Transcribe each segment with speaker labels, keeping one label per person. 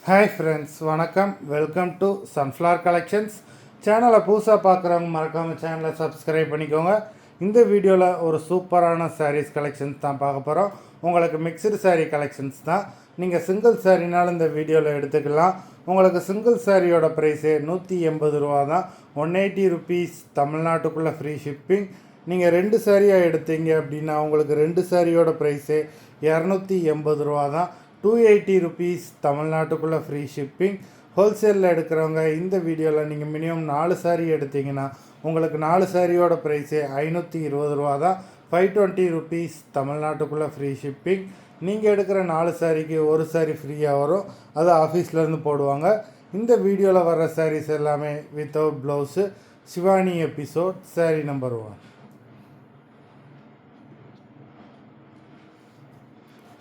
Speaker 1: Hi friends, வணக்கம். Welcome to sunflower collections. சேனலை புதுசாக பார்க்குறவங்க மறக்காமல் சேனலை சப்ஸ்கிரைப் பண்ணிக்கோங்க. இந்த வீடியோவில் ஒரு சூப்பரான சாரீஸ் கலெக்ஷன்ஸ் தான் பார்க்க போகிறோம். உங்களுக்கு மிக்சடு சாரீ கலெக்ஷன்ஸ் தான். நீங்கள் சிங்கிள் சாரீனாலும் இந்த வீடியோவில் எடுத்துக்கலாம். உங்களுக்கு சிங்கிள் சாரியோட ப்ரைஸே 180 ரூபா தான். 180 ருபீஸ் தமிழ்நாட்டுக்குள்ளே ஃப்ரீ ஷிப்பிங். நீங்கள் 2 சாரியாக எடுத்தீங்க அப்படின்னா உங்களுக்கு 2 சாரியோட ப்ரைஸே 280 ரூபா தான். 280 ருபீஸ் தமிழ்நாட்டுக்குள்ளே ஃப்ரீ ஷிப்பிங். ஹோல்சேலில் எடுக்கிறவங்க இந்த வீடியோவில் நீங்கள் மினிமம் 4 சாரீ எடுத்திங்கன்னா உங்களுக்கு 4 சாரியோட ப்ரைஸே 520 ரூபா தான். 520 ருபீஸ் தமிழ்நாட்டுக்குள்ளே ஃப்ரீ ஷிப்பிங். நீங்கள் எடுக்கிற 4 சாரிக்கு ஒரு சாரீ ஃப்ரீயாக வரும். அது ஆஃபீஸ்லேருந்து போடுவாங்க. இந்த வீடியோவில் வர்ற சாரீஸ் எல்லாமே without blouse. Shivani episode sari number 1.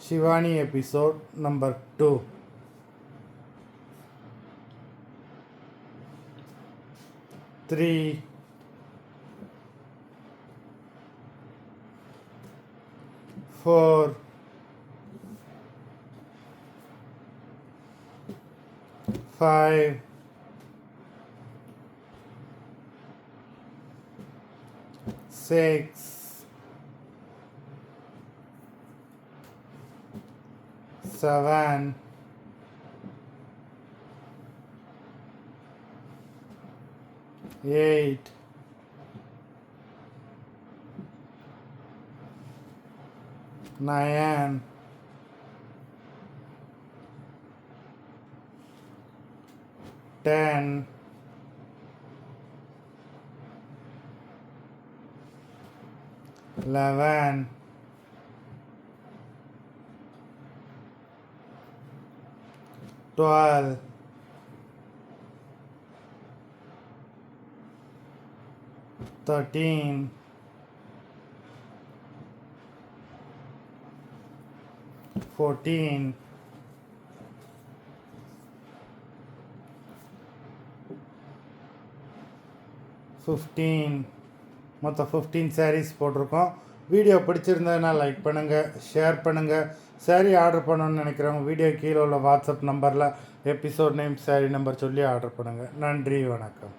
Speaker 1: Shivani episode number 2. 3, 4, 5, 6, 7, 8, 9, 10, 11, 12, 13, 14, 15. மொத்தம் 15 சாரீஸ் போட்டிருக்கோம். வீடியோ பிடிச்சிருந்ததுன்னா லைக் பண்ணுங்கள், ஷேர் பண்ணுங்கள். சாரீ ஆர்டர் பண்ணணும்னு நினைக்கிறவங்க வீடியோ கீழே உள்ள வாட்ஸ்அப் நம்பரில் எபிசோட் நேம், சாரீ நம்பர் சொல்லி ஆர்டர் பண்ணுங்கள். நன்றி, வணக்கம்.